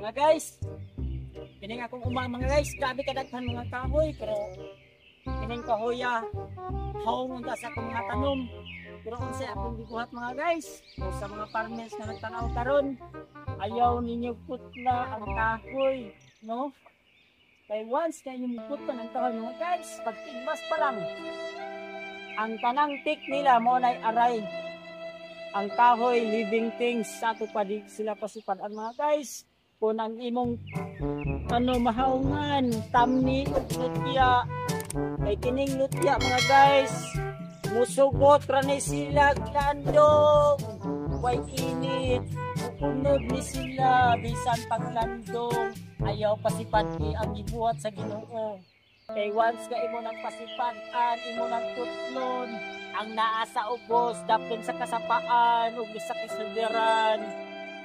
Mga guys, kining akong mga guys, grabe kadaghan mga kahoy, pero kining kahoya haong sa akong mga tanom. Pero unsay akong gibuhat mga guys, sa mga farmers na nagtanaw karon, ayaw ninyo putla ang kahoy, no? Kay once na inyong putla ng kahoy mga guys, pagtigbas pa lang, ang tanang tik nila mo na'y aray. Ang kahoy, living things, sa ato pa di sila pasipadan mga guys. Kung ang imong mahaungan, tamni ug lutya, kay kining lutya mga guys, musugot ra ni sila landong, way init, unod ni sila bisan paglandong, ayaw pasipati ang gibuhat sa Ginoo. Kay once ka imo nang pasipan-an, imo nang tutlon, ang naa sa ubos, dapin sa kasapaan, ug sa kisuliran,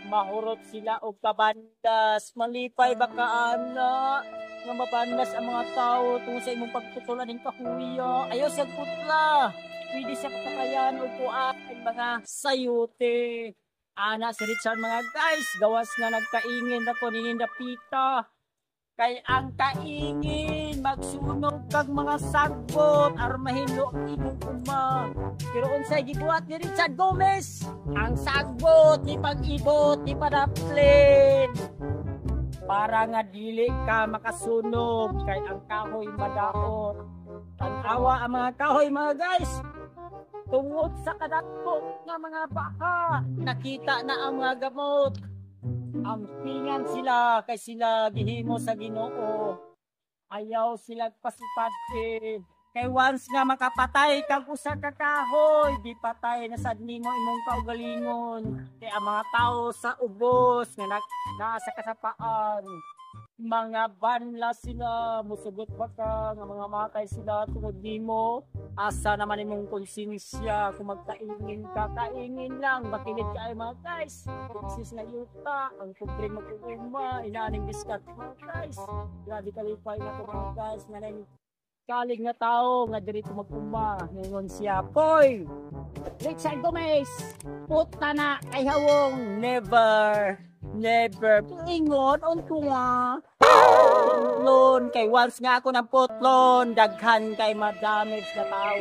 mahurot sila og kabandas, malipay baka ana, nga mabandas ang mga tao tungod sa imong pagtutulan ng kahuya. Ayaw siya putla, pwede siya kapatayan o kuhaan mga sayute. Ana si Richard mga guys, gawas nga nagkaingin na ko ninindapita. Kay ang kaingin magsunog kag mga sagbot aron mahilo ang imong uma. Pero unsay gibuhat ni Richard Gomez? Ang sagbot ni pag-ibot ni padaplin para nga dili ka makasunog kay ang kahoy madaot. Tanawa ang mga kahoy mga guys. Tungod sa kadako nga mga baha, nakita na ang mga gamot. Ampingan sila kay sila gihimo sa Ginoo. Ayaw sila pasipati. Kay once nga makapatay kag usa ka kahoy, di patay na sad nimo imong kaugalingon. Kay ang mga tao sa ubos nga naa sa kasapaan, mga banla sila, musugot ba ka nga mga matay sila tungod nimo. Asa naman imong konsensya kung magkaingin ka, kaingin lang, bakilid ka ay mga guys. Sis na yuta, ang kubre mag-uuma, inaaning discard mga guys. Grabe kalipay na ito mga guys, nga na kalig na tao, nga dirito mag-uma. Ngayon siya, Poy! Richard Gomez, puta na kay hawong, never, never. Ingon, unto nga. Putlon, kay once nga ako ng putlon, daghan kay madamage na tao.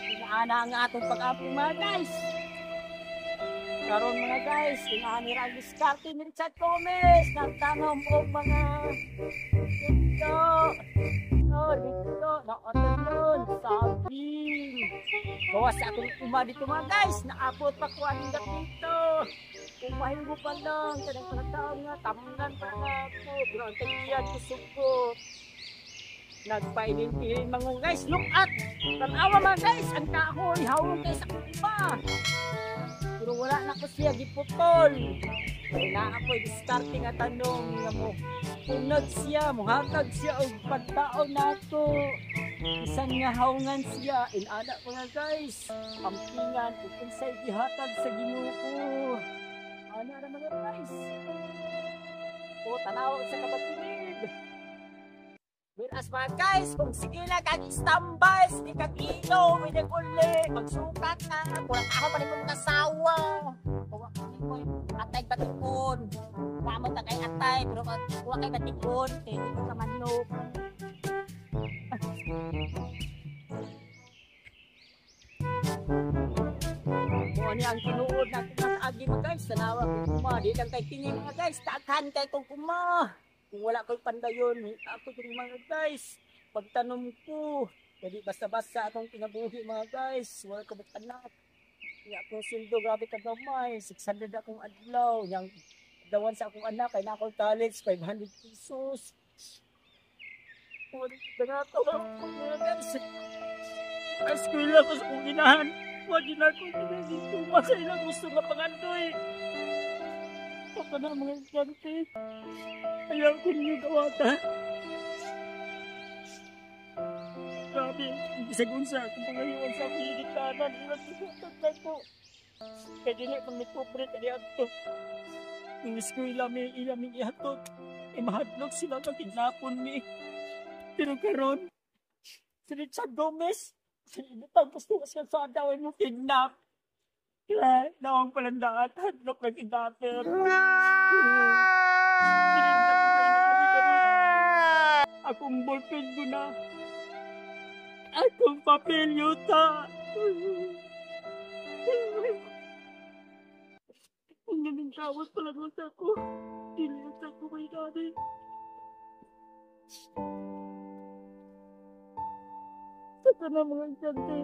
Inaana ang atong pag-apo mga guys. Karon mga guys, inaani ra ang diskarte ni Richard Gomez, nagtanom og mga dito. Dito, naotelon, sabing. Bawas akong uma dito mga guys, naabot pa ko ang dito. Kung mahingo pa lang, kadang taon nga, tamangan pa nga ako. Pero ang tagiyan ko sugot. Nagpailin-pilin mga guys, look at! Tanawa mga guys, ang kahoy, hawong kayo sa kuma. Pero wala na ko siya giputol. Kaya na ako'y discarding at tanong nga mo. Unod siya, muhatag siya o pagtaon na ako. Isang nga haungan siya, inana ko nga guys. Pampingan, kung sa'y gihatag sa Ginoo. Ano na mga guys? O, tanawag sa kabatilid. Whereas mga guys, kung sige lang kag-standby, hindi kag-ilaw, may nag-uli, magsukat na, kulang ako pa rin kong nasawa. Kuha ko atay batikon. Kamot na kay atay, pero kuha kay batikon, hindi ko sa manok. Ano ang tinuod na agi mga guys, tanawa ko kuma, di lang kay tingin mga guys, takhan kay kong kuma. Kung wala ko'y pandayon, ako yung mga guys, pagtanom ko, jadi basta-basta atong kinabuhi mga guys, wala ko mag-anak. Kaya akong sildo, grabe ka gamay, 600 akong adlaw, yung dawan sa akong anak, kaya na akong college, 500 pesos. Wala ko mga guys, eskwela ko sa kong inahan. Wag na akong pinagito. Masay na gusto nga pangandoy. Baka na mga estudyante. Ayaw ko niyo gawata. Grabe, isa-gunsa kung pangayon sa akong ligitanan. Ilang isukat na po. Kaya dili pang nagpuprit na niyato. Yung eskwela may ilaming ihatod. Mahadlok sila na kinapon ni. Pero karon, si Richard Gomez, tapos ko kasi sa dawin mo kidnap. Kaya nawang palandaan, hadlok na kidnapper. ballpen ko na. Akong papel yuta. Ang galing kawas pala doon sa ako. Dilihat ako kay daddy. Saka na mga isyante,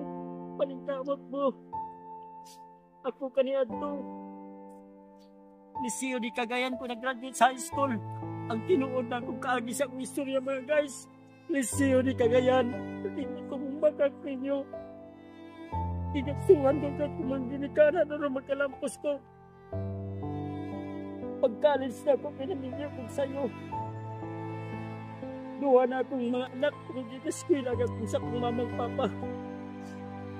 palingkamot mo. Ako kaniad to. Liseo di Cagayan ko nag-graduate sa high school. Ang tinuod na akong kaagi sa akong istorya mga guys. Liseo di Cagayan. Hindi ko makak ninyo. Tinagsuhan doon sa kumangginikanan na magkalampos ko. Pag-college na ako, pinaminyo kong sayo. Duha na akong mga anak kung dito sa school agad kung sa akong mamang papa.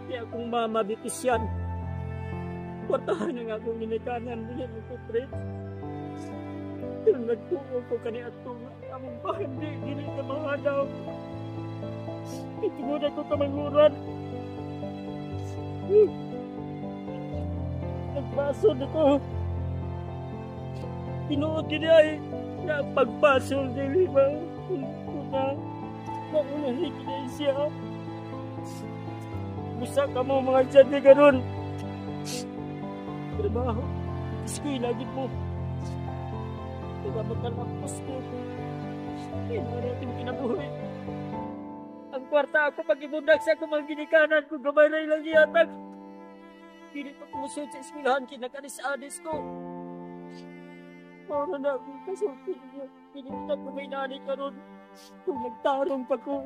Kaya akong mama bitisyan. Patahan na nga akong ginikanan nila ng kupret. Pero nagtuo ko kani at tunga. Among bahandi, gini ka mga daw. Itungod ako kamanguran. Nagbasod ako. Tinuod din ay na pagpasol din ba? Kuna, maunang higilay siya. Busa ka mo mga dyan ka ron. Trabaho, iskoy lagi mo. Diba magkalampos ko? Hindi na natin kinabuhi. Ang kwarta ako pag-ibundag sa akong mga ginikanan ko, gamay lang yatag. Hindi pa kumusod sa eskwelahan, kinakanis-anis ko. Para na akong kasulti niya. Pinita ko may nani ka ron. Kung nagtarong pa ko.